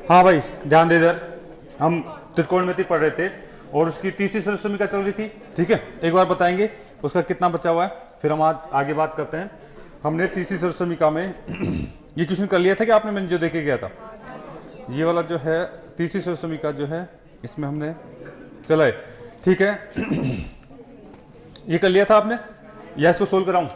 हाँ भाई ध्यान दे इधर, हम त्रिकोणमिति पढ़ रहे थे और उसकी तीसरी सरल समीकरण चल रही थी। ठीक है, एक बार बताएंगे उसका कितना बचा हुआ है, फिर हम आज आगे बात करते हैं। हमने तीसरी सरल समीकरण में ये क्वेश्चन कर लिया था कि आपने, मैंने जो देखे गया था ये वाला जो है तीसरी सरल समीकरण जो है इसमें हमने चला है। ठीक है ये कर लिया था आपने या इसको सोल्व कराऊं?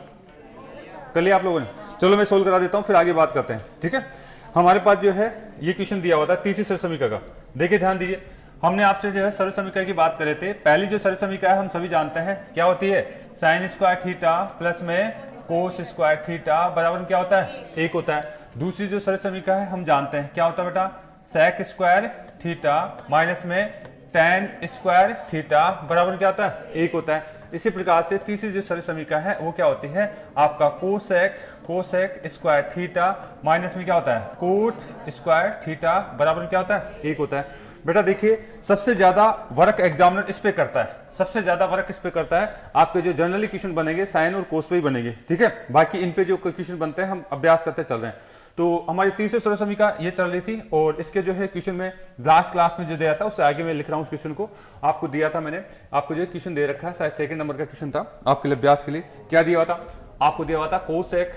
कर लिया आप लोगों ने? चलो मैं सोल्व करा देता हूं फिर आगे बात करते हैं। ठीक है, हमारे पास जो है ये क्वेश्चन दिया हुआ था तीसरी सरल समीकरण का। देखिए ध्यान दीजिए, हमने आपसे जो है सरल समीकरण की बात कर रहे थे। पहली जो सरल समीकरण है हम सभी जानते हैं क्या होती है, साइन स्क्वायर थीटा प्लस में कोस स्क्वायर थीटा बराबर क्या होता है, 1 होता है। दूसरी जो सरल समीकरण है हम जानते हैं क्या होता है बेटा, सेक स्क्वायर थीटा माइनस में टेन स्क्वायर थीटा बराबर क्या होता है, 1 होता है। इसी प्रकार से तीसरी जो सरल समीकरण है वो क्या होती है आपका कोसेक स्क्वायर थीटा माइनस में क्या होता है, कोट स्क्वायर थीटा बराबर क्या होता है, 1 होता है। बेटा देखिए सबसे ज्यादा वर्क एग्जामिनर इस पे करता है, सबसे ज्यादा वर्क इस पे करता है। आपके जो जनरली क्वेश्चन बनेंगे साइन और कोस पे ही बनेंगे। ठीक है, बाकी इन पे जो क्वेश्चन बनते हैं हम अभ्यास करते चल रहे हैं। तो हमारी तीसरी सरल समीकरण ये चल रही थी और इसके जो है क्वेश्चन में लास्ट क्लास में जो दिया था उससे आगे मैं लिख रहा हूँ उस क्वेश्चन को, आपको दिया था मैंने, आपको जो क्वेश्चन दे रखा है शायद सेकंड नंबर का क्वेश्चन था आपके लिए अभ्यास के लिए। क्या दिया हुआ था आपको, दिया हुआ था कोसेक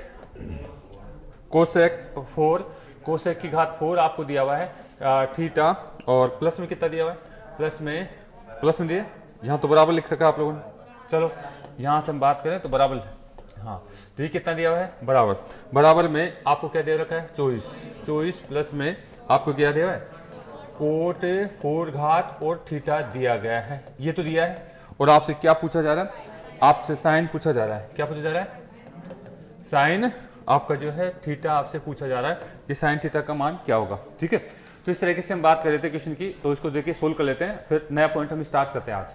की घात 4 आपको दिया हुआ है थीटा और प्लस में कितना दिया हुआ है, प्लस में दिए, यहाँ तो बराबर लिख रखा है आप लोगों ने। चलो यहाँ से हम बात करें तो बराबर, हाँ तो ये कितना दिया हुआ है बराबर में आपको क्या दे रखा है 24 प्लस में आपको क्या दिया हुआ है कोट 4 घात और थीटा दिया गया है, ये तो दिया है। और आपसे क्या पूछा जा रहा है, आपसे साइन पूछा जा रहा है। क्या पूछा जा रहा है, साइन आपका जो है थीटा आपसे पूछा जा रहा है कि साइन थीटा का मान क्या होगा। ठीक है, तो इस तरीके से हम बात कर रहे थे क्वेश्चन की, तो इसको देखिए सोल्व कर लेते हैं फिर नया पॉइंट हम स्टार्ट करते हैं आज।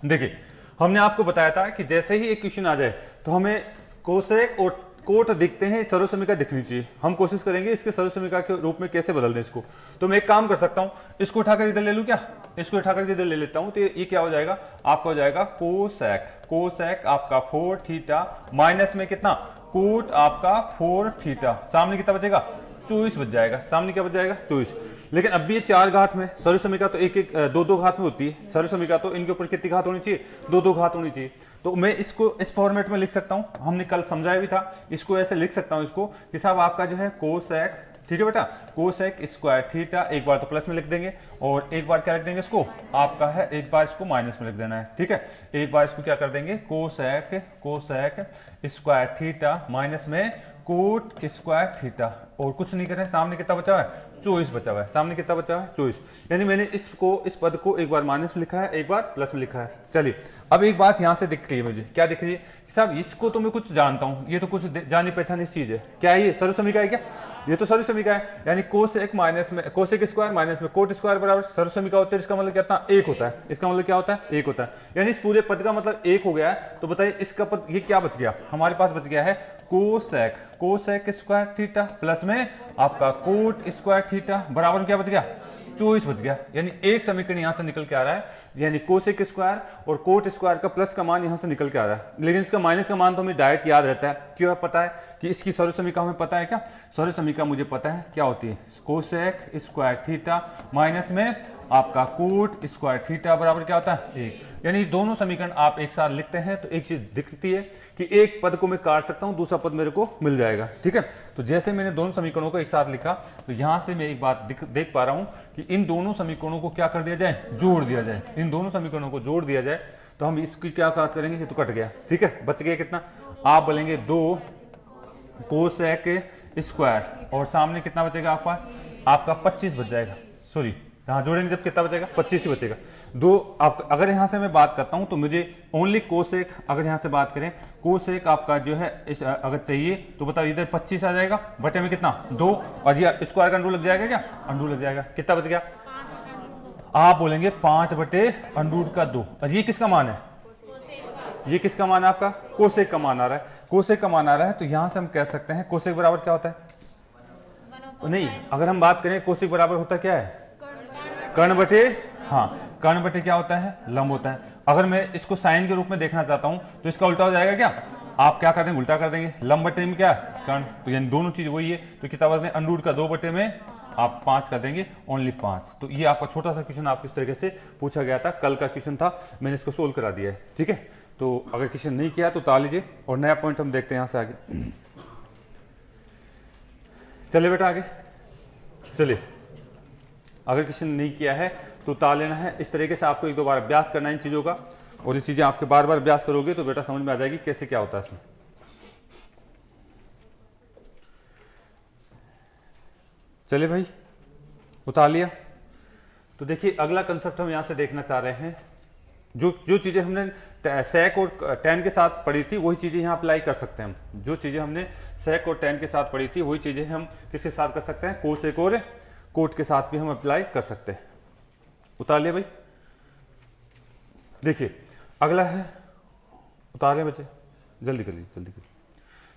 देखिए हमने आपको बताया था कि जैसे ही एक क्वेश्चन आ जाए तो हमें कोसेक और कोट दिखते हैं सरल समीकरण दिखनी चाहिए। हम कोशिश करेंगे इसके सरल समीकरण के रूप में कैसे बदल दें इसको। तो मैं एक काम कर सकता हूं, इसको उठाकर इधर ले लूं क्या, इसको उठाकर इधर ले लेता हूं तो ये क्या हो जाएगा आपका, हो जाएगा कोसेक आपका 4 थीटा माइनस में कितना कोट आपका 4 थीटा, सामने कितना बचेगा 24 बच जाएगा, सामने क्या बच जाएगा 24। लेकिन अब भी ये 4 घात में, सरल समीकरण तो एक दो घात में होती है सरल समीकरण, तो इनके ऊपर कितनी घात होनी चाहिए, 2 घात होनी चाहिए। तो मैं इसको इस फॉर्मेट में लिख सकता हूं, हमने कल समझाया भी था, इसको ऐसे लिख सकता हूं इसको कि साहब आपका जो है कोसेक, ठीक है बेटा, कोसेक स्क्वायर थीटा, एक बार तो प्लस में लिख देंगे और एक बार क्या लिख देंगे इसको आपका है, एक बार इसको माइनस में लिख देना है। ठीक है, एक बार इसको क्या कर देंगे कोसेक स्क्वायर थीटा माइनस में कोट स्क्वायर थीटा, और कुछ नहीं करें, सामने कितना बचा हुआ है 24 बचा हुआ है, सामने कितना बचा हुआ है 24। यानी मैंने इस पद को एक बार माइनस में लिखा है एक बार प्लस में लिखा है। चलिए अब एक बात यहां से दिख रही है मुझे, क्या दिख रही है साहब, इसको तो मैं कुछ जानता हूं, ये तो कुछ जानी पहचानी चीज है। क्या है ये, सरल समीकरण है क्या, ये तो सरल समीकरण है। यानी कोसेक माइनस में कोसेक स्क्वायर माइनस में कोट स्क्वायर बराबर सरल समीकरण होता है, इसका मतलब कितना 1 होता है, इसका मतलब क्या होता है 1 होता है। यानी इस पूरे पद का मतलब 1 हो गया है। तो बताइए इसका पद ये क्या बच गया, हमारे पास बच गया है कोसेक स्क्वायर थीटा प्लस में आपका कोट स्क्वायर थीटा बराबर क्या बच गया 24 बच गया। यानी एक समीकरण यहां से निकल के आ रहा है, यानी कोसेक स्क्वायर और कोट स्क्वायर का प्लस का मान यहां से निकल के आ रहा है। लेकिन इसका माइनस का मान तो हमें डायरेक्ट याद रहता है, क्यों पता है कि इसकी सरल समीकरण हमें पता है क्या, सरल समीकरण मुझे पता है क्या होती है, कोसेक स्क्वायर थीटा माइनस में आपका कोट स्क्वायर थीटा बराबर क्या होता है 1। यानी दोनों समीकरण आप एक साथ लिखते हैं तो एक चीज दिखती है कि एक पद को मैं काट सकता हूं, दूसरा पद मेरे को मिल जाएगा। ठीक है, तो जैसे मैंने दोनों समीकरणों को एक साथ लिखा तो यहां से मैं एक बात देख पा रहा हूं कि इन दोनों समीकरणों को क्या कर दिया जाए, जोड़ दिया जाए। इन दोनों समीकरणों को जोड़ दिया जाए तो हम इसकी क्या बात करेंगे, ये तो कट गया। ठीक है, बच गया कितना, आप बोलेंगे 2 कोसेक स्क्वायर और सामने कितना बचेगा आपका 25 बच जाएगा। सॉरी यहाँ जोड़ेंगे जब कितना बचेगा 25 ही बचेगा। 2 आप अगर यहाँ से मैं बात करता हूँ तो मुझे ओनली कोसेक, अगर यहाँ से बात करें कोसेक आपका जो है अगर चाहिए तो बताओ इधर 25 आ जाएगा बटे में कितना 2, और ये स्क्वायर का अंडू लग जाएगा, क्या अंडू लग जाएगा, कितना बच गया आप बोलेंगे 5 बटे अंडू का 2। और ये किसका मान है, ये किसका मान है आपका कोसेक का मान आ रहा है, कोसेक का मान आ रहा है। तो यहां से हम कह सकते हैं कोसेक बराबर क्या होता है, नहीं अगर हम बात करें कोसेक बराबर होता क्या है कर्ण बटे, हाँ कर्ण बटे क्या होता है लंब होता है। अगर मैं इसको साइन के रूप में देखना चाहता हूं तो इसका उल्टा हो जाएगा, क्या आप क्या कर देंगे उल्टा कर देंगे, लंब बटे में क्या कर्ण, तो यानी दोनों चीज वही है। तो कितना बचते हैं अंडूर का 2 बटे में आप 5 कर देंगे, ओनली 5। तो ये आपका छोटा सा क्वेश्चन आपको इस तरीके से पूछा गया था, कल का क्वेश्चन था, मैंने इसको सोल्व करा दिया है। ठीक है, तो अगर क्वेश्चन नहीं किया तो उतार लीजिए और नया पॉइंट हम देखते हैं यहाँ से आगे। चलिए बेटा आगे चलिए, अगर क्वेश्चन नहीं किया है तो उतार लेना है। इस तरीके से आपको एक दो बार अभ्यास करना है इन चीज़ों का, और ये चीज़ें आपके बार बार अभ्यास करोगे तो बेटा समझ में आ जाएगी कैसे क्या होता है इसमें। चलिए भाई उतार लिया। तो देखिए अगला कंसेप्ट हम यहाँ से देखना चाह रहे हैं, जो चीज़ें हमने सेक और टैन के साथ पढ़ी थी वही चीज़ें यहाँ अप्लाई कर सकते हैं हम। जो चीज़ें हमने सेक और टैन के साथ पढ़ी थी वही चीज़ें हम किसके साथ कर सकते हैं, कोसेक और कोट के साथ भी हम अप्लाई कर सकते हैं। उतार लिया भाई। देखिए अगला है, उतारे बच्चे जल्दी कर लीजिए जल्दी करिए।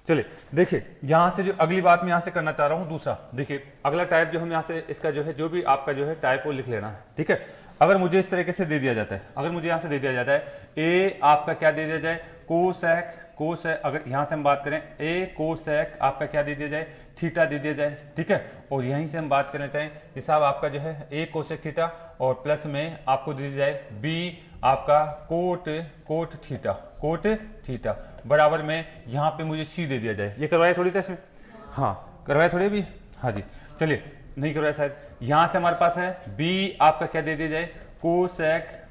चलिए देखिए यहाँ से जो अगली बात मैं यहाँ से करना चाह रहा हूँ दूसरा, देखिए अगला टाइप जो हम यहाँ से इसका जो है जो भी आपका जो है टाइप वो लिख लेना है। ठीक है, अगर मुझे इस तरीके से दे दिया जाता है, अगर मुझे यहाँ से दे दिया जाता है ए आपका क्या दे दिया जाए, कोसेक, कोसेक, अगर यहाँ से हम बात करें ए कोसेक आपका क्या दे दिया जाए, थीटा दे दिया जाए। ठीक है, और यहीं से हम बात करना चाहें कि साहब आपका जो है ए कोसेक थीटा और प्लस में आपको दे दिया जाए बी आपका कोट थीटा, कोट थीटा बराबर में यहाँ पे मुझे सी दे दिया जाए। ये करवाया थोड़ी था इसमें, हाँ करवाया थोड़ी भी, हाँ जी चलिए नहीं करवाया शायद। यहाँ से हमारे पास है बी आपका क्या दे दिया जाए,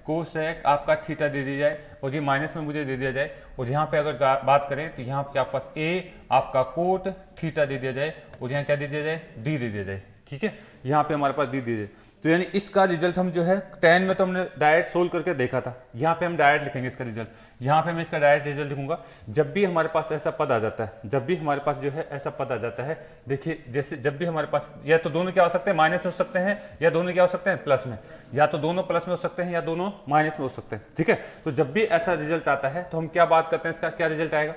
कोसेक आपका थीटा दे दिया जाए, और ये माइनस में मुझे दे दिया जाए। और यहाँ पे अगर बात करें तो यहाँ पे आपके पास ए आपका कोट थीटा दे दिया जाए, और यहाँ क्या दे दिया जाए, डी दे दिया जाए। ठीक है, यहाँ पे हमारे पास डी दे दिया। तो यानी इसका रिजल्ट हम जो है टैन में तो हमने डायरेक्ट सोल्व करके देखा था, यहाँ पे हम डायरेक्ट लिखेंगे इसका रिजल्ट। यहाँ पे मैं इसका डायरेक्ट रिजल्ट लिखूंगा। जब भी हमारे पास ऐसा पद आ जाता है, जब भी हमारे पास जो है ऐसा पद आ जाता है, देखिए जैसे जब भी हमारे पास या तो दोनों क्या हो सकते हैं, माइनस में हो सकते हैं, या दोनों क्या हो सकते हैं, प्लस में, या तो दोनों प्लस में हो सकते हैं या दोनों माइनस में हो सकते हैं। ठीक है, तो जब भी ऐसा रिजल्ट आता है तो हम क्या बात करते हैं, इसका क्या रिजल्ट आएगा,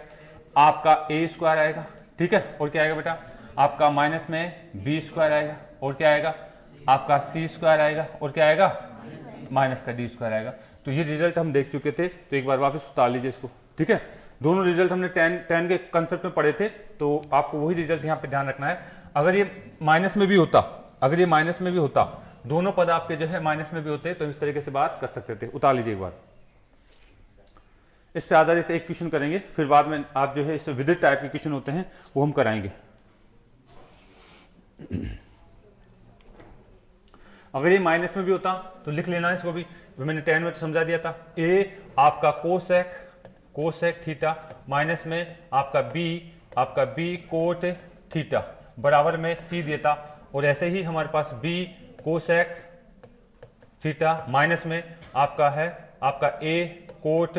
आपका ए स्क्वायर आएगा। ठीक है, और क्या आएगा बेटा, आपका माइनस में बी स्क्वायर आएगा, और क्या आएगा आपका सी स्क्वायर आएगा, और क्या आएगा माइनस का डी स्क्वायर आएगा। तो ये रिजल्ट हम देख चुके थे, तो एक बार वापस उतार लीजिए इसको। ठीक है, दोनों रिजल्ट हमने टैन के कंसेप्ट में पढ़े थे, तो आपको वही रिजल्ट यहाँ पे ध्यान रखना है। अगर ये माइनस में भी होता, अगर ये माइनस में भी होता, दोनों पद आपके जो है माइनस में भी होते तो इस तरीके से बात कर सकते थे। उतार लीजिए एक बार। इस पे आधारित एक क्वेश्चन करेंगे, फिर बाद में आप जो है इस विदित टाइप के क्वेश्चन होते हैं वो हम कराएंगे। अगर ये माइनस में भी होता तो लिख लेना इसको भी, मैंने टैन में तो समझा दिया था। ए आपका कोसेक थीटा माइनस में आपका बी कोट थीटा बराबर में सी देता, और ऐसे ही हमारे पास बी कोसेक थीटा माइनस में आपका है आपका ए कोट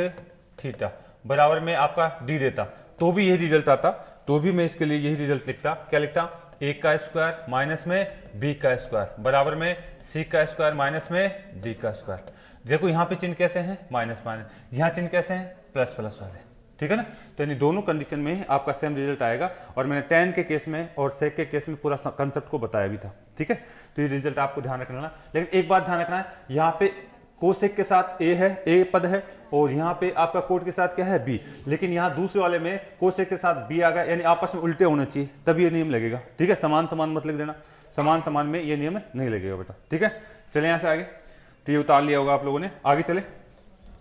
थीटा बराबर में आपका डी देता, तो भी यही रिजल्ट आता, तो भी मैं इसके लिए यही रिजल्ट लिखता। क्या लिखता, ए का स्क्वायर माइनस में बी का स्क्वायर बराबर में सी का स्क्वायर माइनस में डी का स्क्वायर। देखो यहाँ पे चिन्ह कैसे हैं, माइनस माइनस, यहाँ चिन्ह कैसे हैं, प्लस प्लस वाले। ठीक है ना, तो यानी दोनों कंडीशन में आपका सेम रिजल्ट आएगा, और मैंने टैन के केस में और सेक के केस में पूरा कंसेप्ट को बताया भी था। ठीक है, तो ये रिजल्ट आपको ध्यान रखना। लेकिन एक बात ध्यान रखना है, यहाँ पे कोसेक के साथ ए है, ए पद है, और यहाँ पे आपका कोट के साथ क्या है, बी। लेकिन यहाँ दूसरे वाले में कोसेक के साथ बी आ गया, यानी आपस में उल्टे होने चाहिए, तभी ये नियम लगेगा। ठीक है, समान समान मत लिख देना, समान में ये नियम नहीं लगेगा बेटा। ठीक है, चले यहाँ से आगे। तो ये उतार लिया होगा आप लोगों ने, आगे चले।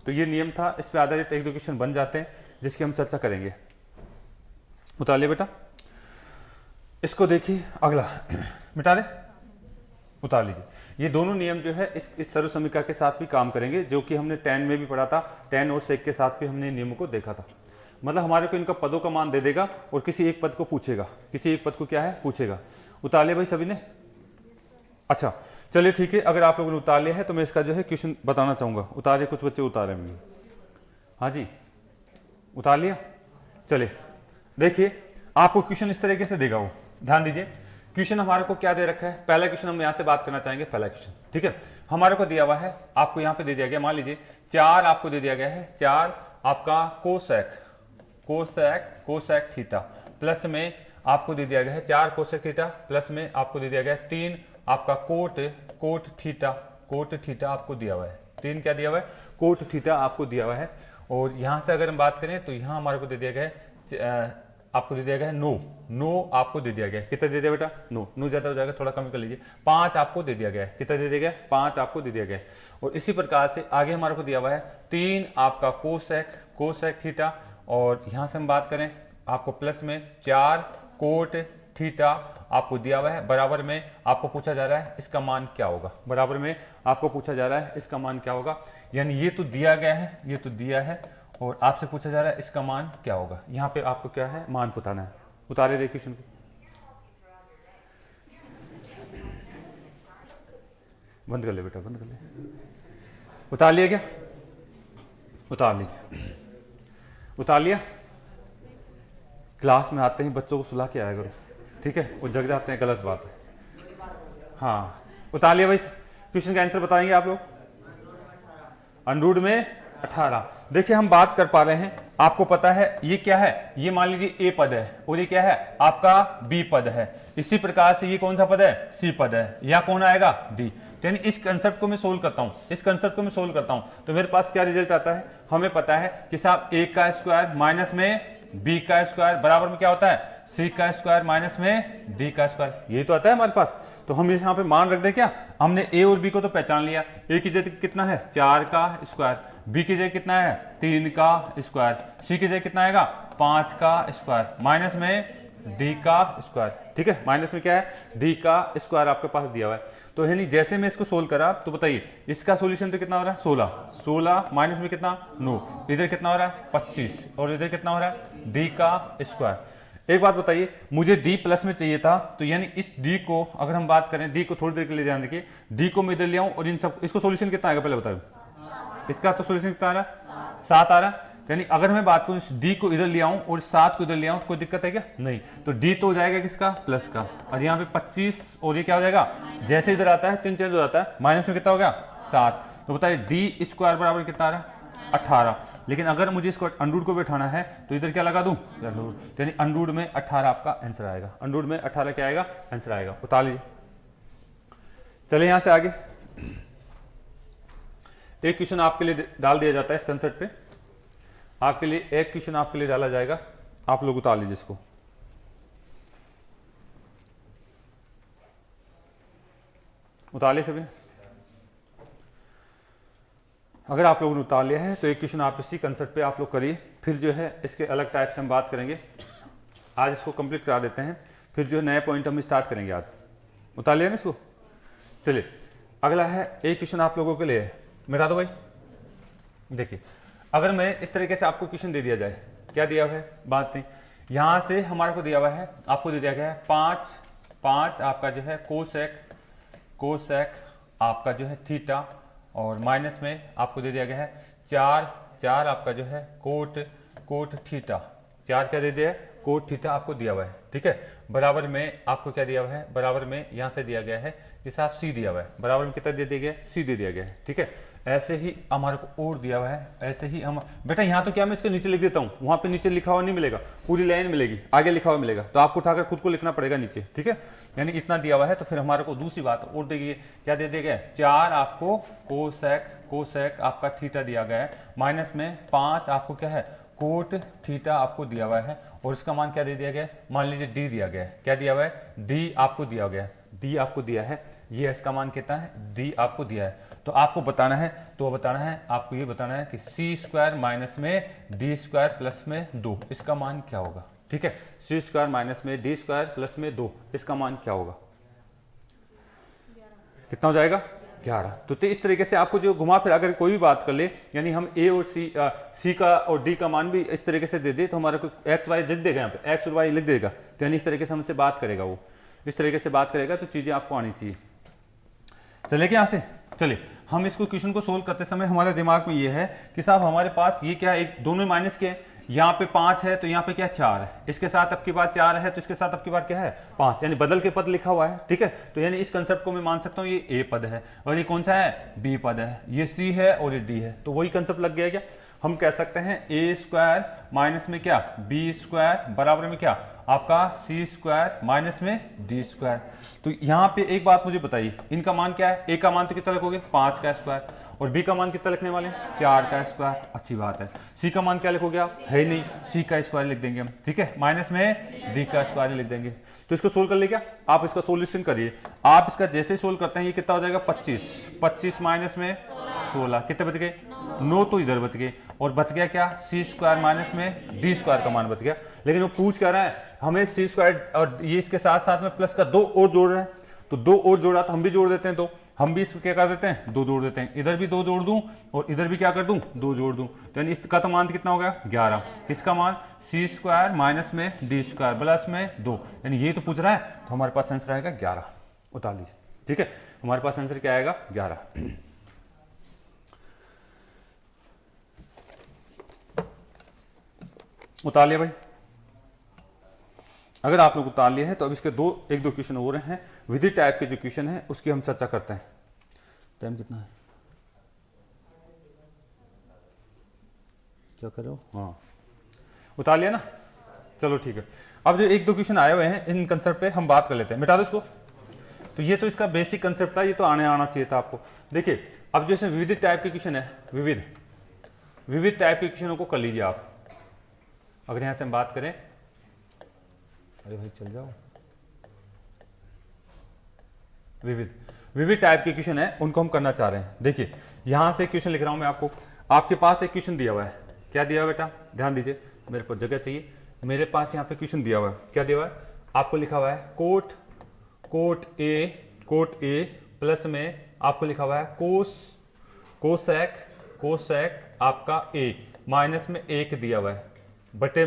तो ये नियम था, इस पे आधारित एक दो क्वेश्चन बन जाते हैं जिसकी हम चर्चा करेंगे। उतार लिया बेटा, इसको देखिए अगला मिटा दे, उतार लीजिए। ये दोनों नियम जो है इस सर्व समीकरण के साथ भी काम करेंगे, जो कि हमने टैन में भी पढ़ा था, टैन और सेक के साथ भी हमने नियमों को देखा था। मतलब हमारे को इनका पदों का मान दे देगा और किसी एक पद को पूछेगा, किसी एक पद को क्या है पूछेगा। उतार लिया भाई सभी ने, अच्छा चलिए ठीक है। अगर आप लोगों ने उतार लिया है तो मैं इसका जो है क्वेश्चन बताना चाहूंगा। उतारे, कुछ बच्चे उतारे होंगे, हाँ जी उतार लिया। चलिए देखिए, आपको क्वेश्चन इस तरीके से देगा, वो ध्यान दीजिए। क्वेश्चन हमारे को क्या दे रखा है, पहला क्वेश्चन हम यहाँ से बात करना चाहेंगे। पहला क्वेश्चन ठीक है, हमारे को दिया हुआ है, आपको यहाँ पे दे दिया गया, मान लीजिए 4 आपको दे दिया गया है, 4 आपका कोसेक थीटा प्लस में आपको दे दिया गया है 4 कोसेक थीटा प्लस में आपको दे दिया गया है 3 आपका कोट थीटा आपको दिया हुआ है। 3 क्या दिया हुआ है, कोट थीटा आपको दिया हुआ है। और यहाँ से अगर हम बात करें तो यहाँ हमारे को दे दिया गया है आपको दे दिया गया है 9, 9 आपको दे दिया गया है, कितना दे दिया बेटा 9, 9 ज्यादा हो जाएगा थोड़ा कम कर लीजिए, 5 आपको दे दिया गया है, कितना दे दिया गया है 5 आपको दे दिया गया है। और इसी प्रकार से आगे हमारे को दिया हुआ है 3 आपका कोसेक थीटा, और यहां से हम बात करें आपको प्लस में 4 कोट थीटा आपको दिया हुआ है, बराबर में आपको पूछा जा रहा है इसका मान क्या होगा, बराबर में आपको पूछा जा रहा है इसका मान क्या होगा। यानी ये तो दिया गया है, ये तो दिया है, और आपसे पूछा जा रहा है इसका मान क्या होगा। यहाँ पे आपको क्या है मान बताना है। उतारे देखिए क्वेश्चन को, बंद कर ले बेटा, बंद कर ले। उतार लिया क्या, उतार लिया, उतार लिया। क्लास में आते ही बच्चों को सुला के आया करो, ठीक है, वो जग जाते हैं, गलत बात है। हाँ उतार लिया भाई। क्वेश्चन का आंसर बताएंगे आप लोग। अंडरूट में 18। देखिए हम बात कर पा रहे हैं, आपको पता है ये क्या है, ये मान लीजिए ए पद है और ये क्या है आपका बी पद है। इसी प्रकार से ये कौन सा पद है, सी पद है, या कौन आएगा डी। तो यानी इस कंसेप्ट को मैं सोल्व करता हूं, इस कंसेप्ट को मैं सोल्व करता हूं तो मेरे पास क्या रिजल्ट आता है, हमें पता है कि साहब ए का स्क्वायर माइनस में बी का स्क्वायर बराबर में क्या होता है सी का स्क्वायर माइनस में डी का स्क्वायर, यही तो आता है हमारे पास। तो हम यहाँ पे मान रख दें क्या, हमने ए और बी को तो पहचान लिया, ए की जगह कितना है 4 का स्क्वायर, बी की जगह कितना है 3 का स्क्वायर, सी की जगह कितना आएगा 5 का स्क्वायर, माइनस में डी का स्क्वायर, ठीक है, माइनस में क्या है डी का स्क्वायर आपके पास दिया हुआ है। तो यानी जैसे मैं इसको सोल्व करा तो बताइए इसका सॉल्यूशन तो कितना हो रहा है 16 माइनस में कितना 9, इधर कितना हो रहा है 25 और इधर कितना हो रहा है डी का स्क्वायर। एक बात बताइए, मुझे d प्लस में चाहिए था, तो यानी इस d को अगर हम बात करें, d को थोड़ी देर के लिए ध्यान रखिए, d को मैं इधर ले आऊं और इन सब, इसको सॉल्यूशन कितना आएगा पहले बताओ, इसका तो सॉल्यूशन कितना आ रहा है 7 आ रहा है। यानी अगर मैं बात करूं d को इधर ले आऊं और 7 को इधर ले आऊं तो कोई दिक्कत है क्या, नहीं। तो d तो हो जाएगा किसका प्लस का, और यहाँ पे 25 और ये क्या हो जाएगा, जैसे इधर आता है चिन्ह चेंज हो जाता है, माइनस में कितना हो गया 7। तो बताइए d स्क्वायर बराबर कितना आ रहा है 18। लेकिन अगर मुझे इसको अंडरूट को बैठाना है तो इधर क्या लगा दूं अंडरूट, तो यानी अंडरूट में 18 आपका आंसर आएगा, अंडरूट में 18 क्या आएगा आंसर आएगा। उतार लीजिए, चले यहां से आगे। एक क्वेश्चन आपके लिए डाल दिया जाता है इस कंसेप्ट पे, आपके लिए एक क्वेश्चन आपके लिए डाला जाएगा, आप लोग उतार लीजिए इसको। उतार लिया सभी ने, अगर आप लोगों ने उतार लिया है तो एक क्वेश्चन आप इसी कंसेप्ट पे आप लोग करिए, फिर जो है इसके अलग टाइप से हम बात करेंगे। आज इसको कंप्लीट करा देते हैं, फिर जो है नया पॉइंट हम स्टार्ट करेंगे आज। उतार लिया ना इसको, चलिए अगला है एक क्वेश्चन आप लोगों के लिए, मिटा दो भाई। देखिए अगर मैं इस तरीके से आपको क्वेश्चन दे दिया जाए, क्या दिया हुआ है बात नहीं, यहाँ से हमारे को दिया हुआ है, आपको दे दिया गया है 5 आपका जो है कोसेक आपका जो है थीटा, और माइनस में आपको दे दिया गया है 4 आपका जो है कोट थीटा, 4 क्या दे दिया है कोट थीटा आपको दिया हुआ है, ठीक है। बराबर में आपको क्या दिया हुआ है, बराबर में यहाँ से दिया गया है जैसे आप सी दिया हुआ है, बराबर में कितना दे दिया गया है सी दे दिया गया है, ठीक है। ऐसे ही हमारे को और दिया हुआ है, ऐसे ही हम बेटा यहाँ तो क्या मैं इसके नीचे लिख देता हूँ, वहाँ पे नीचे लिखा हुआ नहीं मिलेगा, पूरी लाइन मिलेगी, आगे लिखा हुआ मिलेगा, तो आपको उठाकर खुद को लिखना पड़ेगा नीचे, ठीक है। यानी इतना दिया हुआ है, तो फिर हमारे को दूसरी बात और देखिए क्या दे दिया गया है 4 आपको कोसेक आपका थीटा दिया गया है, माइनस में 5 आपको क्या है कोट थीटा आपको दिया हुआ है, और इसका मान क्या दे दिया गया है, मान लीजिए डी दिया गया है, क्या दिया हुआ है डी आपको दिया गया है, डी आपको दिया है, ये इसका मान कितना है डी आपको दिया है। तो आपको बताना है, आपको ये बताना है कि सी स्क्वायर माइनस में डी स्क्वायर प्लस में 2 इसका मान क्या होगा, ठीक है। सी स्क्वायर माइनस में डी स्क्वायर प्लस में 2 इसका मान क्या होगा, कितना हो जाएगा 11। तो इस तरीके से आपको जो घुमा फिर अगर कोई भी बात कर ले, यानी हम ए और सी का और डी का मान भी इस तरीके से दे दे, तो हमारा कोई एक्स वाई लिख देगा, यहाँ पे एक्स और वाई लिख देगा, तो यानी इस तरीके से हमसे बात करेगा, वो इस तरीके से बात करेगा, तो चीजें आपको आनी चाहिए। चले क्या यहाँ से, चलिए हम इसको क्वेश्चन को सोल्व करते समय हमारे दिमाग में ये है कि साहब हमारे पास ये क्या है, एक दोनों माइनस के, यहाँ पे 5 है तो यहाँ पे क्या 4 है, इसके साथ अब की बार 4 है तो इसके साथ अब की बार क्या है 5, यानी बदल के पद लिखा हुआ है, ठीक है। तो यानी इस कंसेप्ट को मैं मान सकता हूँ ये ए पद है और ये कौन सा है बी पद है, ये सी है और ये डी है, तो वही कंसेप्ट लग गया क्या। हम कह सकते हैं ए स्क्वायर माइनस में क्या बी स्क्वायर बराबर में क्या आपका सी स्क्वायर माइनस में डी स्क्वायर। तो यहाँ पे एक बात मुझे बताइए, इनका मान क्या है, ए का मान तो कितना रखोगे 5 का स्क्वायर, और b का मान कितना लिखने वाले हैं 4 का स्क्वायर। अच्छी बात है। c का मान क्या लिखोगे आप, है नहीं, c का स्क्वायर लिख देंगे हम, ठीक है, माइनस में d का स्क्वायर लिख देंगे। तो इसको सोल्व कर ले, क्या आप इसका सोल्यूशन करिए। आप इसका जैसे सोल्व करते हैं ये कितना हो जाएगा 25 माइनस में 16, कितने बच गए 9, तो इधर बच गए और बच गया क्या c स्क्वायर माइनस में d स्क्वायर का मान बच गया। लेकिन वो पूछ क्या रहा है हमें c स्क्वायर और ये इसके साथ साथ में प्लस का 2 और जोड़ रहे हैं, तो 2 और जोड़ा तो हम भी जोड़ देते हैं, तो हम भी इसको क्या कर देते हैं 2 जोड़ देते हैं, इधर भी 2 जोड़ दूं और इधर भी क्या कर दूं 2 जोड़ दूं, तो यानी इसका तो मान कितना हो गया 11। किसका मान c स्क्वायर माइनस में d स्क्वायर प्लस में 2, यानी ये तो पूछ रहा है, तो हमारे पास आंसर आएगा 11। उतार लीजिए, ठीक है, हमारे पास आंसर क्या आएगा 11। उतार लिया भाई। अगर आप लोग उतार लिए हैं तो अब इसके एक दो क्वेश्चन हो रहे हैं, विधि टाइप के जो क्वेश्चन है उसकी हम चर्चा करते हैं। टाइम कितना है, क्या कर रहे हो, हाँ उतार लिया ना, चलो ठीक है। अब जो एक दो क्वेश्चन आए हुए हैं इन कंसेप्ट पे हम बात कर लेते हैं, मिटा दो इसको। तो ये तो इसका बेसिक कंसेप्ट था, ये तो आना चाहिए था आपको। देखिए अब जैसे विविध टाइप के क्वेश्चन है, विविध टाइप के क्वेश्चनों को कर लीजिए आप। अगर यहां से हम बात करें, अरे भाई चल जाओ, विविध टाइप के क्वेश्चन है उनको हम करना चाह रहे हैं। देखिए यहां से क्वेश्चन लिख रहा हूं मैं आपको, आपके पास एक क्वेश्चन दिया हुआ है, क्या दिया हुआ बेटा ध्यान दीजिए, मेरे को जगह चाहिए। मेरे पास यहाँ पे क्वेश्चन दिया हुआ है, क्या दिया हुआ है आपको लिखा हुआ है कोट ए प्लस में आपको लिखा हुआ है कोसेक आपका ए माइनस में 1 दिया हुआ है, बटे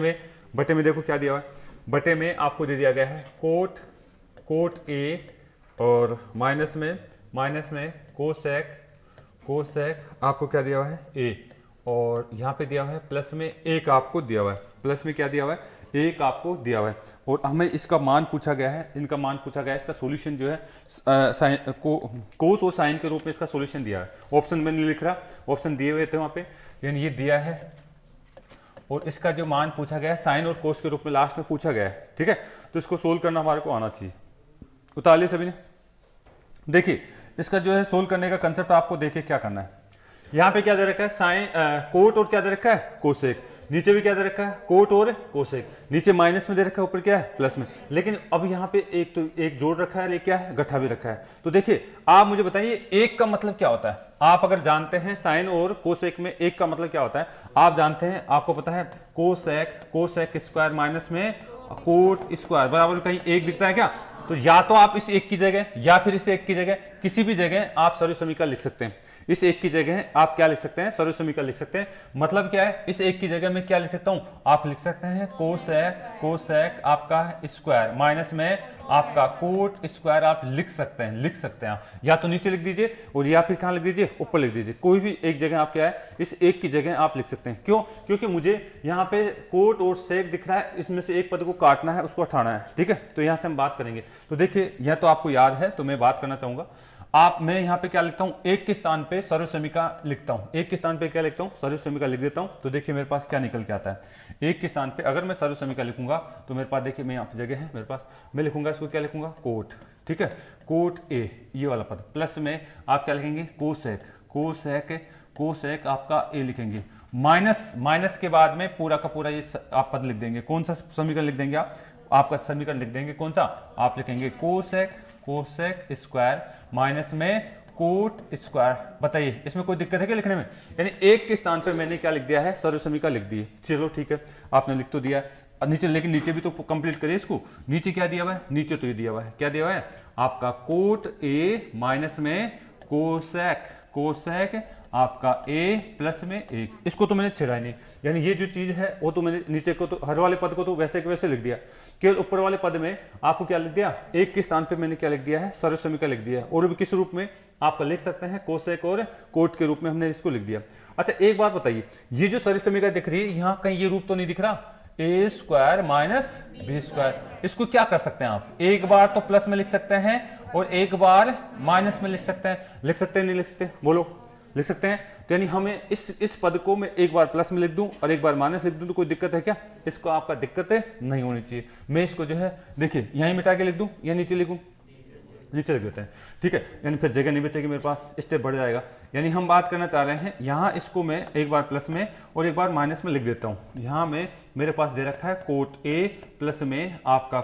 में देखो क्या दिया हुआ है, बटे में आपको दे दिया गया है कोट ए और माइनस में कोसेक आपको क्या दिया हुआ है ए, और यहाँ पे दिया हुआ है प्लस में 1 आपको दिया हुआ है, प्लस में क्या दिया हुआ है 1 आपको दिया हुआ है। और हमें इसका मान पूछा गया है, इनका मान पूछा गया है, इसका सॉल्यूशन जो है कोस और साइन के रूप में इसका सॉल्यूशन दिया है। ऑप्शन में नहीं लिख रहा, ऑप्शन दिए हुए थे वहाँ पे, यानी ये दिया है और इसका जो मान पूछा गया है साइन और कोस के रूप में लास्ट में पूछा गया है, ठीक है। तो इसको सोल्व करना हमारे को आना चाहिए। उतार लिया सभी ने। देखिए इसका जो है सोल्व करने का कंसेप्ट आपको देखिए क्या करना है। यहाँ पे क्या दे रखा है साइन कोट और क्या दे रखा है कोसेक, नीचे भी क्या दे रखा है कोट और कोसेक, नीचे माइनस में दे रखा है, ऊपर क्या है प्लस में। लेकिन अब यहाँ पे एक जोड़ रखा है, एक क्या है गठा भी रखा है। तो देखिए आप मुझे बताइए 1 का मतलब क्या होता है। आप अगर जानते हैं साइन और कोसेक में 1 का मतलब क्या होता है, आप जानते हैं, आपको पता है कोसेक स्क्वायर माइनस में कोट स्क्वायर बराबर कहीं 1 दिखता है क्या। तो या तो आप इस 1 की जगह या फिर इस 1 की जगह किसी भी जगह आप सरल समीकरण लिख सकते हैं। इस 1 की जगह आप क्या लिख सकते हैं सरल समीकरण लिख सकते हैं। मतलब क्या है, इस 1 की जगह में क्या लिख सकता हूं, आप लिख सकते हैं कोसेक आपका स्क्वायर माइनस में आपका कोट स्क्वायर आप लिख सकते हैं आप, या तो नीचे लिख दीजिए और या फिर कहां लिख दीजिए ऊपर लिख दीजिए, कोई भी एक जगह आप क्या है इस 1 की जगह आप लिख सकते हैं। क्यों, क्योंकि मुझे यहाँ पे कोट और सेक दिख रहा है, इसमें से एक पद को काटना है, उसको हटाना है, ठीक है। तो यहाँ से हम बात करेंगे। तो देखिए यह तो आपको याद है, तो मैं बात करना चाहूंगा मैं यहाँ पे क्या लिखता हूँ, 1 के स्थान पे सरल समीकरण लिखता हूँ, 1 के स्थान पे क्या लिखता हूँ सरल समीकरण लिख देता हूँ। तो देखिए मेरे पास क्या निकल के आता है। 1 के स्थान पे अगर मैं सरल समीकरण लिखूंगा तो मेरे पास देखिए मैं यहाँ पे जगह है मेरे पास, मैं लिखूंगा इसको क्या लिखूंगा कोट, ठीक है, कोट ए ये वाला पद, प्लस में आप क्या लिखेंगे कोसेक आपका ए लिखेंगे, माइनस के बाद में पूरा का पूरा ये आप पद लिख देंगे। कौन सा समीकरण लिख देंगे आपका समीकरण लिख देंगे कौन सा, आप लिखेंगे कोसेक स्क्वायर माइनस में कोट स्क्वायर। बताइए इसमें कोई दिक्कत है क्या लिखने में, यानी 1 के स्थान पे मैंने क्या लिख दिया है सरल समीकरण लिख दिए। चलो ठीक है, आपने लिख तो दिया नीचे, लेकिन नीचे भी तो कंप्लीट करिए इसको। नीचे क्या दिया हुआ है, नीचे तो ये दिया हुआ है, क्या दिया हुआ है आपका कोट ए माइनस में कोसेक आपका ए प्लस में 1, इसको तो मैंने छेड़ा ही नहीं, यानी ये जो चीज है वो तो मैंने नीचे को तो हर वाले पद को तो वैसे के वैसे लिख दिया। केवल ऊपर वाले पद में आपको क्या लिख दिया, 1 के स्थान पे मैंने क्या लिख दिया है सरल समीकरण लिख दिया है, और भी किस रूप में आप लिख सकते हैं कोसेक और कोट के रूप में हमने इसको लिख दिया। अच्छा एक बात बताइए, ये जो सरल समीकरण दिख रही है यहाँ कहीं ये रूप तो नहीं दिख रहा, ए स्क्वायर माइनस बी स्क्वायर, इसको क्या कर सकते हैं आप, एक बार तो प्लस में लिख सकते हैं और एक बार माइनस में लिख सकते हैं नहीं लिख सकते, बोलो लिख सकते हैं। तो यानी हमें इस पद को मैं एक बार प्लस में लिख दूं और एक बार माइनस लिख दूं तो कोई दिक्कत है क्या, इसको आपका दिक्कत नहीं होनी चाहिए। मैं इसको जो है देखिए यहीं मिटा के लिख दूं या नीचे लिखूं, नीचे लिख देते हैं, ठीक है, यानी फिर जगह नहीं बचेगी मेरे पास, स्टेप बढ़ जाएगा। यानी हम बात करना चाह रहे हैं, यहाँ इसको मैं एक बार प्लस में और एक बार माइनस में लिख देता हूँ। यहाँ में मेरे पास दे रखा है कोट ए प्लस में आपका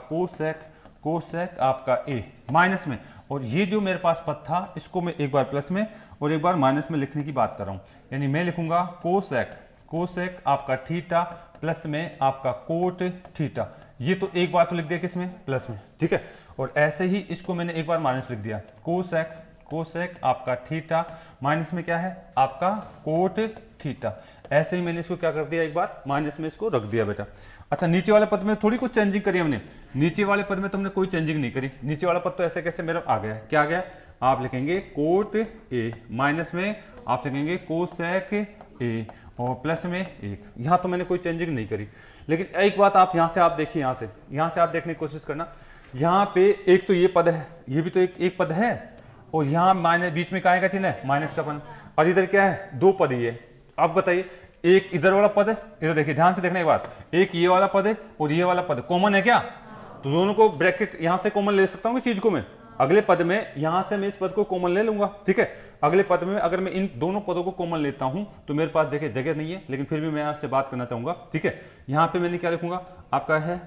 कोसेक आपका ए माइनस में, और ये जो मेरे पास पद था इसको मैं एक बार प्लस में और एक बार माइनस में लिखने की बात कर रहा हूँ। यानी मैं लिखूंगा कोसेक आपका थीटा प्लस में आपका कोट थीटा। ये तो एक बार तो लिख दिया किसमें, प्लस में, ठीक है। और ऐसे ही इसको मैंने एक बार माइनस लिख दिया, कोसेक आपका थीटा माइनस में क्या है आपका कोट थीटा। ऐसे ही मैंने इसको क्या कर दिया, एक बार माइनस में इसको रख दिया बेटा। अच्छा, नीचे वाले पद में थोड़ी कुछ चेंजिंग करी हमने, नीचे वाले पद में तुमने कोई चेंजिंग नहीं करी। नीचे वाला पद तो ऐसे कैसे मेरा आ गया, क्या आ गया, आप लिखेंगे कोट ए माइनस में आप लिखेंगे कोसेक ए और प्लस में 1। यहाँ तो मैंने कोई चेंजिंग नहीं करी। लेकिन एक बात आप यहाँ से आप देखिए, यहाँ से आप देखने की कोशिश करना, यहाँ पे एक तो ये पद है, ये भी तो एक पद है, और यहाँ माइनस बीच में काय का चिन्ह है, माइनस का पद, और इधर क्या है, दो पद ही है। अब बताइए, एक इधर वाला पद है, इधर देखिए ध्यान से देखने के बाद, एक ये वाला पद है और ये वाला पद कॉमन है क्या, तो दोनों को ब्रैकेट यहाँ से कॉमन ले सकता हूँ चीज को मैं, अगले पद में यहाँ से मैं इस पद को कॉमन ले लूंगा, ठीक है। अगले पद में अगर मैं इन दोनों पदों को कॉमन लेता हूं तो मेरे पास देखिए जगह नहीं है, लेकिन फिर भी मैं आपसे बात करना चाहूंगा, ठीक है। यहाँ पे मैंने क्या लिखूंगा, आपका है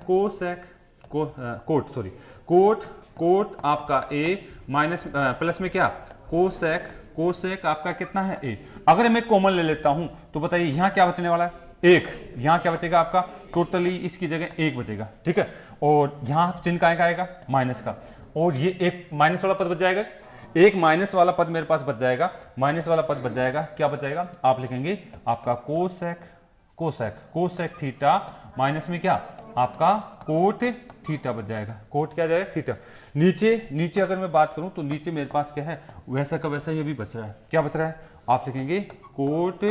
कोट आपका ए माइनस प्लस में क्या कोसेक आपका कितना है ए। अगर मैं कॉमन ले लेता हूं तो बताइए यहाँ क्या बचने वाला है, एक, यहाँ क्या बचेगा आपका, टोटली इसकी जगह 1 बचेगा, ठीक है। और यहाँ चिन्ह काय का आएगा, माइनस का, और ये एक माइनस वाला पद बच जाएगा, एक माइनस वाला पद मेरे पास बच जाएगा, माइनस वाला पद बच जाएगा, क्या बच जाएगा, आप लिखेंगे आपका कोसेक थीटा माइनस में क्या आपका कोट थीटा बच जाएगा, कोट क्या जाएगा थीटा। नीचे अगर मैं बात करूं तो नीचे मेरे पास क्या है, वैसा का वैसा ये भी बच रहा है, क्या बच रहा है, आप लिखेंगे कोट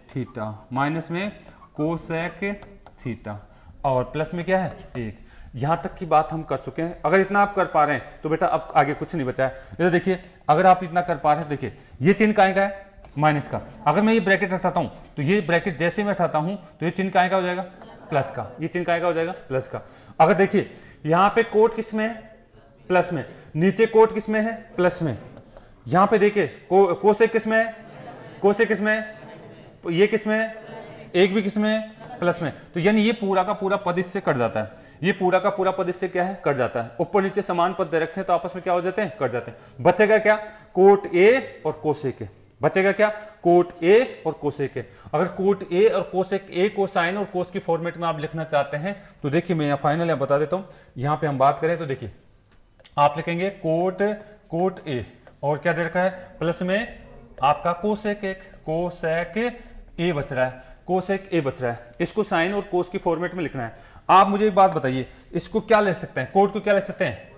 थीटा माइनस में कोसेक थीटा और प्लस में क्या है 1। यहां तक की बात हम कर चुके हैं। अगर इतना आप कर पा रहे हैं तो बेटा अब आगे कुछ नहीं बचा है। इधर देखिए, अगर आप इतना कर पा रहे हैं, देखिए ये चिन्ह काय का है, माइनस का। अगर मैं ये ब्रैकेट हटाता हूं तो ये ब्रैकेट जैसे मैं हटाता हूं तो ये चिन्ह काय का हो जाएगा, प्लस का, ये चिन्ह काय का हो जाएगा, प्लस का। अगर देखिए यहाँ पे कोट किस में है, प्लस में, नीचे कोट किस में है, प्लस में। यहाँ पे देखिए कोसेक किस में है, कोसेक किस में है, ये किस में है, एक भी किस में है, प्लस में। तो यानी ये पूरा का पूरा पद इससे कट जाता है, ये पूरा का पूरा पद इससे क्या है, कट जाता है। ऊपर नीचे समान पद दे रखे हैं तो आपस में क्या हो जाते हैं, कट जाते हैं। बचेगा क्या, कोट ए और कोसेक ए, बचेगा क्या, कोट ए और कोसेक ए। अगर कोट ए और कोसेक ए को साइन और कोस की फॉर्मेट में आप लिखना चाहते हैं तो देखिए मैं यहाँ फाइनल यहाँ बता देता हूँ। यहाँ पे हम बात करें तो देखिए आप लिखेंगे कोट ए और क्या दे रखा है, प्लस में आपका कोसेक ए बच रहा है, कोसेक ए बच रहा है। इसको साइन और कोस की फॉर्मेट में लिखना है। आप मुझे एक बात बताइए, इसको क्या ले सकते हैं, कोट को क्या लिख सकते हैं,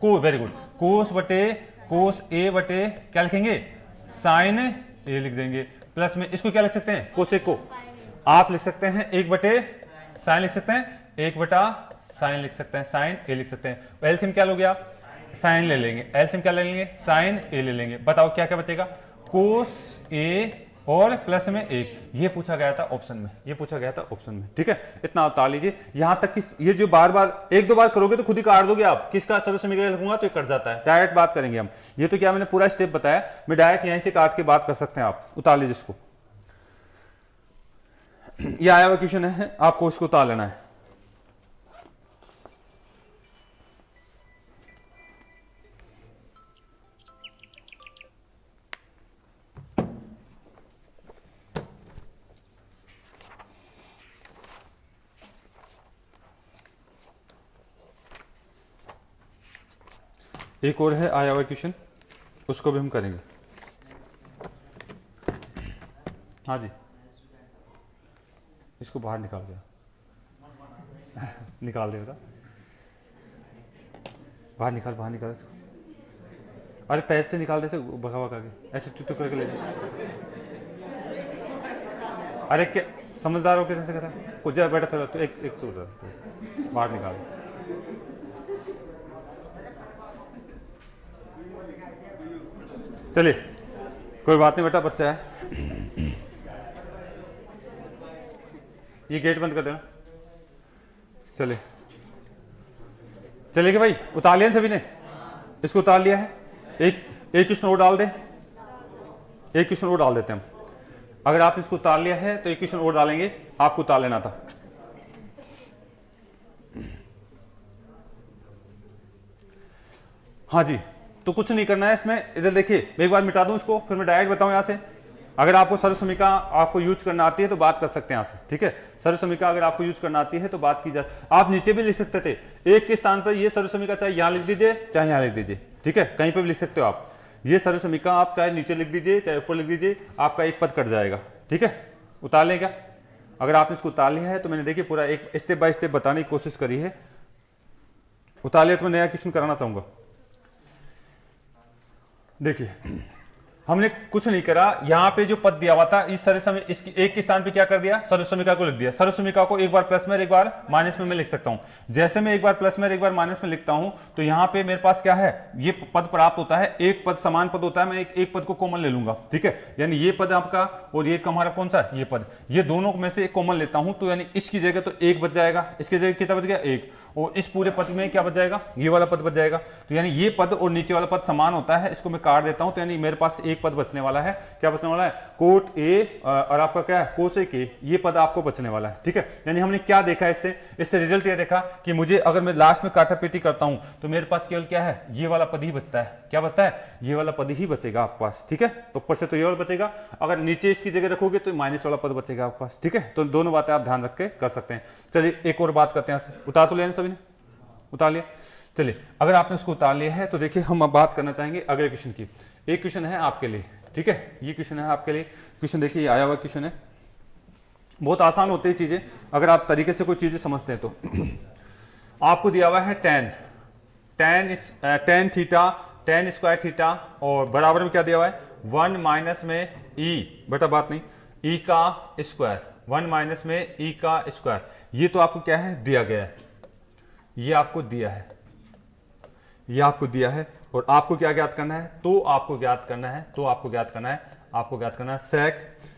को, वेरी गुड, कोस ए बटे क्या लिखेंगे, साइन ए लिख देंगे, प्लस में इसको क्या लिख सकते हैं, कोसेक को आप लिख सकते हैं 1 बटे साइन लिख सकते हैं, 1 बटा साइन लिख सकते हैं, साइन ए लिख सकते हैं। एलसीएम क्या लोगे आप, साइन ले लेंगे, एलसीएम क्या ले लेंगे, साइन ए ले लेंगे। बताओ क्या क्या बचेगा, कोस ए और प्लस में 1। ये पूछा गया था ऑप्शन में, ये पूछा गया था ऑप्शन में, ठीक है। इतना उतार लीजिए। यहां तक कि ये जो बार बार 1-2 बार करोगे तो खुद ही काट दोगे आप, किसका सर्व समीकरण लिखूंगा तो ये कट जाता है। डायरेक्ट बात करेंगे हम, ये तो क्या मैंने पूरा स्टेप बताया, मैं डायरेक्ट यहीं से काट के बात कर सकते हैं आप। उतार लीजिए इसको, ये आया हुआ क्वेश्चन है, आपको इसको उतार लेना है। एक और है आया हुआ क्वेश्चन, उसको भी हम करेंगे। हाँ जी, इसको बाहर निकाल दिया निकाल दे बेटा, बाहर निकाल इसको। अरे पैर से निकाल दे, भगा भगा के ऐसे टुक करके ले जाए। अरे क्या समझदार हो कैसे करा, कुछ जा बेटा, फिर तो एक तो बाहर निकाल। चलिए कोई बात नहीं बेटा, बच्चा है। ये गेट बंद कर देना। चलिए कि भाई उतार लिया सभी ने, इसको उतार लिया है। एक क्वेश्चन और डाल दे, एक क्वेश्चन और डाल देते हैं हम। अगर आपने इसको उतार लिया है तो एक क्वेश्चन और डालेंगे, आपको उतार लेना था। हाँ जी, तो कुछ नहीं करना है इसमें। इधर देखिए, मैं एक बार मिटा दूं इसको, फिर मैं डायरेक्ट बताऊं यहां से। अगर आपको सर्व समीकरण आपको यूज करना आती है तो बात कर सकते हैं यहां से, ठीक है। सर्व समीकरण अगर आपको यूज करना आती है तो बात की जाए। आप नीचे भी लिख सकते थे, एक के स्थान पर ये सर्व समीकरण चाहे यहां लिख दीजिए चाहे यहां लिख दीजिए, ठीक है, कहीं पर भी लिख सकते हो आप। ये सर्व समीकरण आप चाहे नीचे लिख दीजिए चाहे ऊपर लिख दीजिए, आपका एक पद कट जाएगा, ठीक है। उतार लें क्या? अगर आपने इसको उतार लिया है तो मैंने देखिए पूरा एक स्टेप बाय स्टेप बताने की कोशिश करी है। उतार लिया तो मैं नया क्वेश्चन कराना चाहूंगा। देखिए, हमने कुछ नहीं करा, यहां पे जो पद दिया हुआ था इस सर्व समीकरण, इसकी एक के स्थान पे क्या कर दिया, सर्व समीकरण को लिख दिया। सर्व समीकरण को एक बार प्लस में एक बार माइनस में मैं लिख सकता हूं। जैसे मैं एक बार प्लस में एक बार माइनस में लिखता हूं तो यहां पे मेरे पास क्या है, ये पद प्राप्त होता है। एक पद समान पद होता है, मैं एक पद को कॉमन ले लूंगा, ठीक है। यानी ये पद आपका और ये हमारा कौन सा, ये पद, ये दोनों में से एक कॉमन लेता हूं तो यानी इसकी जगह तो एक बच जाएगा, इसकी जगह कितना बच गया, एक। और इस पूरे पद में क्या बच जाएगा, ये वाला पद बच जाएगा। तो यानी ये पद और नीचे वाला पद समान होता है, इसको मैं काट देता हूं तो यानी मेरे पास एक पद बचने वाला है। क्या बचने वाला है, कोट ए और आपका क्या है, कोसेक ए, ये पद आपको बचने वाला है, ठीक है। यानी हमने क्या देखा इससे रिजल्ट ये देखा कि मुझे अगर मैं लास्ट में काटापीटी करता हूं तो मेरे पास केवल क्या है, ये वाला पद ही बचता है। क्या बचता है, ये वाला पद ही बचेगा आपके पास, ठीक है। तो ऊपर से तो ये वाला बचेगा, अगर नीचे इसकी जगह रखोगे तो माइनस वाला पद बचेगा आपके पास, ठीक है। तो दोनों बातें आप ध्यान रख के कर सकते हैं। चलिए एक और बात करते हैं। उतार तो लेना सभी ने, उतार लिया। चलिए, अगर आपने उसको उतार लिया है तो देखिए हम अब बात करना चाहेंगे अगले क्वेश्चन की। एक क्वेश्चन है आपके लिए, ठीक है, ये क्वेश्चन है आपके लिए। क्वेश्चन देखिए, ये आया हुआ क्वेश्चन है, बहुत आसान होती है चीजें अगर आप तरीके से कोई चीजें समझते हैं तो। आपको दिया हुआ है tan theta, ten square theta, और बराबर में क्या दिया हुआ है, 1 माइनस में ई, बेटा बात नहीं, ई का स्क्वायर, 1 माइनस में ई का स्क्वायर। ये तो आपको क्या है, दिया गया है, ये आपको दिया है, ये आपको दिया है। और आपको क्या ज्ञात करना है, तो आपको ज्ञात करना है, आपको ज्ञात करना है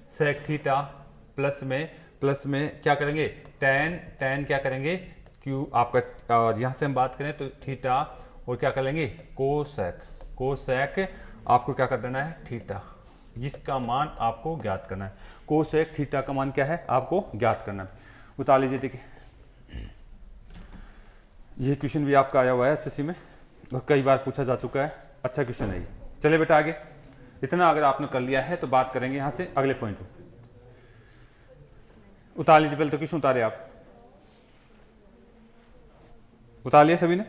सेक थीटा प्लस में क्या करेंगे, टेन क्या करेंगे, क्यू आपका, और यहां से हम बात करें तो थीटा, और क्या कर लेंगे, कोसेक आपको क्या कर देना है, थीटा, जिसका मान आपको ज्ञात करना है। कोसेक थीटा का मान क्या है, आपको ज्ञात करना है। उतार लीजिए। देखिए, ये क्वेश्चन भी आपका आया हुआ है एसएससी में और कई बार पूछा जा चुका है, अच्छा क्वेश्चन है ये। चलिए बेटा आगे, इतना अगर आपने कर लिया है तो बात करेंगे यहां से अगले पॉइंट पे। उतार लीजिए, पहले तो क्वेश्चन उतारे आप, उतार लिया सभी ने।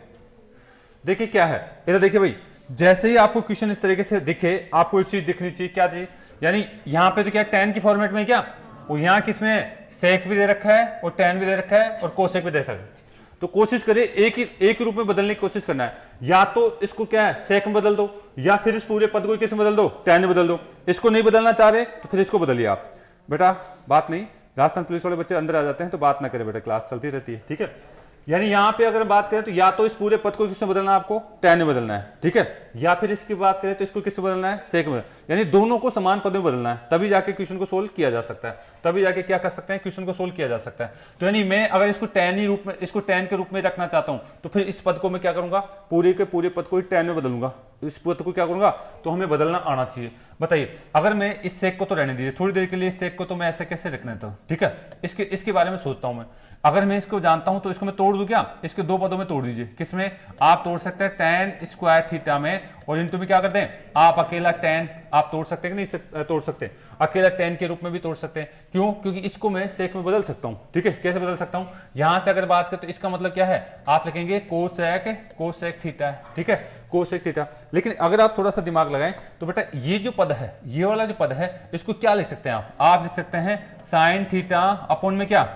देखिए क्या है, इधर देखिए भाई, जैसे ही आपको क्वेश्चन इस तरीके से दिखे, आपको एक चीज दिखनी चाहिए, क्या चीज, यानी यहाँ पे तो क्या टेन की फॉर्मेट में क्या, और यहाँ किसमें सेक भी दे रखा है और टेन भी दे रखा है और कोसेक भी दे रखा है। तो कोशिश करिए एक ही रूप में बदलने की कोशिश करना है। या तो इसको क्या है, सेक में बदल दो, या फिर इस पूरे पद को किस में बदल दो, टेन में बदल दो। इसको नहीं बदलना चाह रहे तो फिर इसको बदलिए आप। बेटा बात नहीं, राजस्थान पुलिस वाले बच्चे अंदर आ जाते हैं तो बात ना करें बेटा, क्लास चलती रहती है, ठीक है। यानी यहाँ पे अगर बात करें तो या तो इस पूरे पद को किसमें बदलना है, आपको टेन में बदलना है, ठीक है। या फिर इसकी बात करें तो इसको किससे बदलना है, सेक में, यानी दोनों को समान पद में बदलना है, तभी जाके क्वेश्चन को सोल्व किया जा सकता है, तभी जाके क्या कर सकते हैं, क्वेश्चन को सोल्व किया जा सकता है। तो यानी मैं अगर इसको टेन के रूप में रखना चाहता हूं तो फिर इस पद को मैं क्या करूंगा, पूरे के पूरे पद को टेन में बदलूंगा। इस पद को क्या करूंगा, तो हमें बदलना आना चाहिए। बताइए, अगर मैं इस सेक को तो रहने दीजिए थोड़ी देर के लिए, इस सेक को तो मैं ऐसे कैसे रखने था, ठीक है, इसके बारे में सोचता हूं मैं। अगर मैं इसको जानता हूं तो इसको मैं तोड़ दूं क्या, इसके दो पदों में तोड़ दीजिए। किसमें आप तोड़ सकते हैं, टेन स्क्वायर थीटा में, और इनटू में क्या करते हैं, आप अकेला टेन आप तोड़ सकते हैं कि नहीं तोड़ सकते, अकेला टेन के रूप में भी तोड़ सकते हैं। क्यों, क्योंकि इसको मैं सेक में बदल सकता हूं, ठीक है। कैसे बदल सकता हूं, यहां से अगर बात करें तो इसका मतलब क्या है, आप लिखेंगे कोसेक थीटा है, ठीक है, कोसेक थीटा। लेकिन अगर आप थोड़ा सा दिमाग लगाएं तो बेटा ये जो पद है, ये वाला जो पद है, इसको क्या लिख सकते हैं आप लिख सकते हैं साइन थीटा अपॉन में क्या,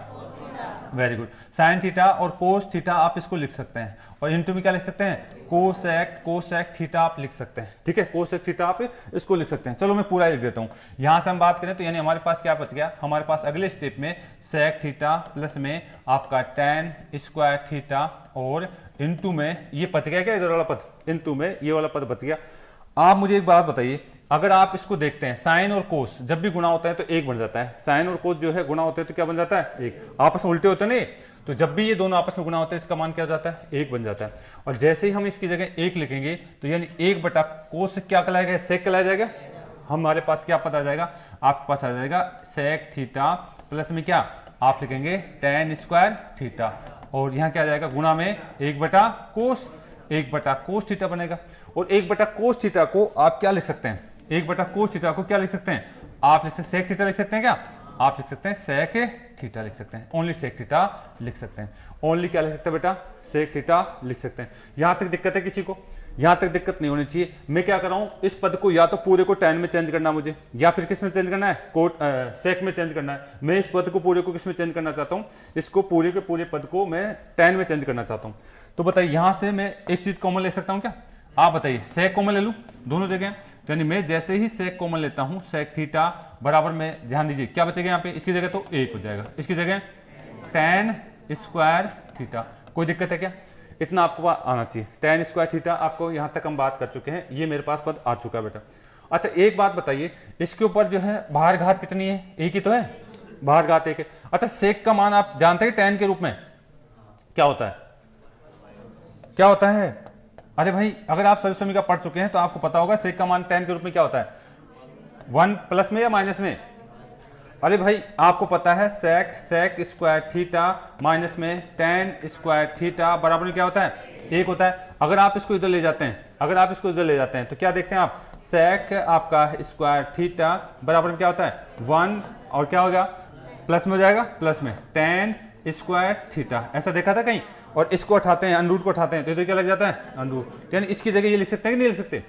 वेरी गुड, साइन थीटा, और कोस थीटा आप इसको लिख सकते हैं, और इनटू में क्या लिख सकते हैं, कोसेक थीटा आप लिख सकते हैं, ठीक है, कोसेक थीटा आप इसको लिख सकते हैं। चलो मैं पूरा लिख देता हूं। यहां से हम बात करें तो यानी हमारे पास क्या बच गया, हमारे पास अगले स्टेप में सेक थीटा प्लस में आपका टेन स्क्वायर थीटा, और इनटू में ये बच गया क्या, इधर वाला पद, इनटू में ये वाला पद बच गया। आप मुझे एक बात बताइए, अगर आप इसको देखते हैं, साइन और कोस जब भी गुणा होता है तो एक बन जाता है, साइन और कोस जो है गुणा होते हैं तो क्या बन जाता है, एक, आपस में उल्टे होते हैं नहीं, तो जब भी ये दोनों आपस में गुना होते हैं इसका मान क्या हो जाता है, 1 बन जाता है। और जैसे ही हम इसकी जगह 1 लिखेंगे तो यानी 1 बटा कोस क्या कहलाएगा, सेक कहलाया जाएगा। हमारे पास क्या पता आ जाएगा, आपके पास आ जाएगा सेक थीटा प्लस में क्या आप लिखेंगे tan स्क्वायर थीटा, और यहाँ क्या आ जाएगा गुना में 1 बटा कोस थीटा बनेगा। और 1 बटा कोस थीटा को आप क्या लिख सकते हैं, 1 बटा कोस थीटा को क्या लिख सकते हैं, आप लिख सकते हैं सेक थीटा लिख सकते हैं, क्या आप लिख सकते हैं सेक थीटा लिख सकते हैं, ओनली सेक थीटा लिख सकते हैं। ओनली क्या लिख सकते हैं बेटा, सेक थीटा लिख सकते हैं। यहां तक दिक्कत है किसी को, यहां तक दिक्कत नहीं होनी चाहिए। मैं क्या कर रहा हूं, इस पद को या तो पूरे को tan में चेंज करना मुझे, या फिर किस में चेंज करना है, सेक में चेंज करना है। मैं इस पद को पूरे को किस में चेंज करना चाहता हूं, इसको पूरे के पूरे पद को मैं tan में चेंज करना चाहता हूं। तो बताइए यहां से मैं एक चीज कॉमन ले सकता हूं क्या, आप बताइए, सेक कॉमन ले लूं दोनों जगह, यानी मैं जैसे ही सेक कॉमन लेता हूं सेक थीटा बराबर में, ध्यान दीजिए क्या बचेगा यहाँ पे, इसकी जगह तो 1 हो जाएगा, इसकी जगह tan स्क्वायर थीटा। कोई दिक्कत है क्या, इतना आपको आना चाहिए। tan स्क्वायर थीटा आपको यहाँ तक हम बात कर चुके हैं, ये मेरे पास पद आ चुका है बेटा। अच्छा एक बात बताइए, इसके ऊपर जो है बाहर घात कितनी है, एक ही तो है, बाहर घात 1 है। अच्छा सेक का मान आप जानते हैं tan के रूप में क्या होता है, क्या होता है, अरे भाई अगर आप सरल समीकरण पढ़ चुके हैं तो आपको पता होगा सेक का मान tan के रूप में क्या होता है, 1 प्लस में या माइनस में। अरे भाई आपको पता है सेक स्क्वायर थीटा माइनस में tan स्क्वायर थीटा बराबर में क्या होता है, 1 होता है। अगर आप इसको इधर ले जाते हैं, अगर आप इसको इधर ले जाते हैं तो क्या देखते हैं आप, सेक आपका स्क्वायर थीटा बराबर में क्या होता है 1, और क्या होगा प्लस में हो जाएगा, प्लस में tan स्क्वायर थीटा, ऐसा देखा था कहीं। और इसको उठाते हैं, अंडरूट को उठाते हैं तो इधर क्या लग जाता है अंडरूट, यानी इसकी जगह ये लिख सकते हैं कि नहीं लिख सकते,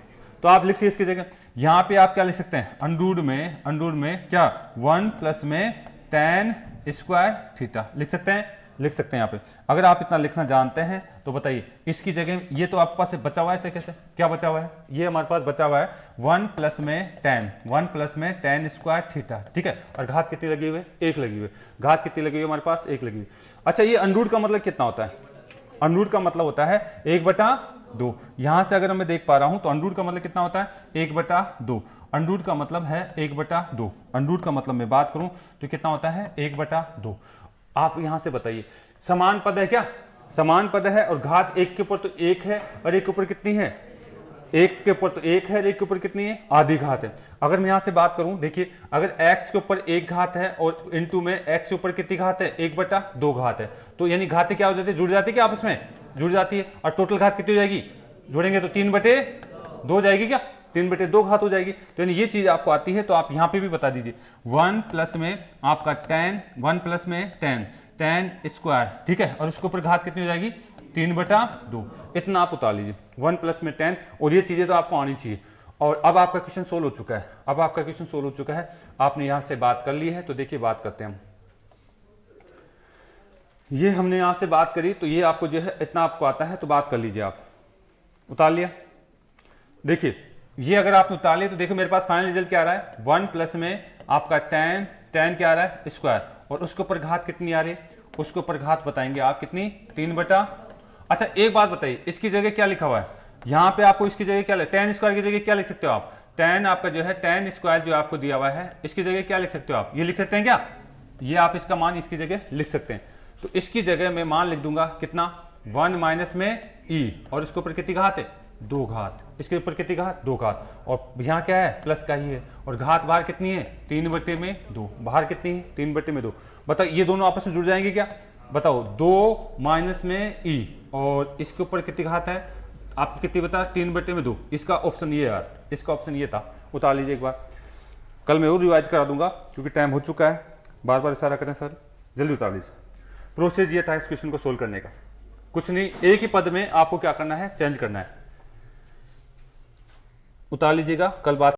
तो आप लिखिए इसकी जगह, यहां पे आप क्या लिख सकते हैं अंडरूट में क्या 1 प्लस में tan स्क्वायर थीटा लिख सकते हैं, लिख सकते हैं यहाँ पे। अगर आप इतना लिखना जानते हैं तो बताइए इसकी जगह, ये तो आपके पास बचा हुआ है, कैसे क्या बचा हुआ है, ये हमारे पास बचा हुआ है 1 प्लस में tan स्क्वायर थीटा, ठीक है। और घात कितनी लगी हुई है, 1 लगी हुई है, घात कितनी लगी हुई है हमारे पास, 1 लगी हुई। अच्छा ये अंडरूट का मतलब कितना होता है, अंडरूट का मतलब होता है 1/2। यहां से अगर मैं देख पा रहा हूं तो अंडरूट का मतलब कितना होता है 1/2, अंडरूट का मतलब है 1/2, अंडरूट का मतलब मैं बात करूं तो कितना होता है 1/2। आप यहां से बताइए समान पद है क्या, समान पद है, और घात 1 के ऊपर तो 1 है और 1 के ऊपर कितनी है, 1 के ऊपर तो 1 है, 1 के ऊपर कितनी है, आधी घात है। अगर मैं यहां से बात करूं, देखिए अगर x के ऊपर 1 घात है और इनटू में x के ऊपर कितनी घात है, 1/2 घात है, तो यानी घातें क्या हो जाती है, जुड़ जाती है क्या, आपस में जुड़ जाती है। और टोटल घात कितनी हो जाएगी, जोड़ेंगे तो 3/2 जाएगी क्या, 3/2 घात हो जाएगी। तो यानी ये चीज आपको आती है, तो आप यहां पे भी बता दीजिए 1 प्लस में आपका tan स्क्वायर, ठीक है, और उसके ऊपर घात कितनी हो जाएगी 3/2, इतना आप उतार लीजिए 1 प्लस में tan, और ये चीजें तो आपको आनी चाहिए। और अब आपका क्वेश्चन सोल्व हो चुका है, अब आपका क्वेश्चन सोल्व हो चुका है, आपने यहां से बात कर ली है। तो देखिए बात करते हैं हम, ये हमने यहां से बात करी, तो ये आपको जो है इतना आपको आता है, तो बात कर लीजिए आप, उतार लिया। देखिए ये अगर आपने उतार लिया तो देखो मेरे पास फाइनल रिजल्ट क्या आ रहा है, 1 प्लस में आपका tan क्या आ रहा है स्क्वायर, और उसके ऊपर घात कितनी आ रही है, उसके ऊपर घात बताएंगे आप कितनी 3/। अच्छा एक बात बताइए, इसकी जगह क्या लिखा हुआ है, यहां पे आपको इसकी जगह क्या, tan स्क्वायर की जगह क्या लिख सकते हो आप, tan आपका जो है tan स्क्वायर जो आपको दिया हुआ है, इसकी जगह क्या लिख सकते हो आप, ये लिख सकते हैं क्या, ये आप इसका मान इसकी जगह लिख सकते हैं। तो इसकी जगह मैं मान लिख दूंगा कितना 1 माइनस में e, और इसके ऊपर कितनी घात है 2 घात, इसके ऊपर कितनी घात 2 घात, और यहाँ क्या है प्लस का ही है, और घात बाहर कितनी है 3/2, बाहर कितनी है 3/2। बताओ ये दोनों आपस में जुड़ जाएंगे क्या, बताओ 2 माइनस में e, और इसके ऊपर कितनी घात है आपको कितनी बता 3/2, इसका ऑप्शन ये यार, इसका ऑप्शन ये था, उतार लीजिए एक बार, कल मैं और रिवाइज करा दूंगा क्योंकि टाइम हो चुका है, बार बार इशारा करें सर, जल्दी उतार लीजिए। प्रोसेस ये था इस क्वेश्चन को सोल्व करने का, कुछ नहीं, एक ही पद में आपको क्या करना है, चेंज करना है। उतार लीजिएगा, कल बात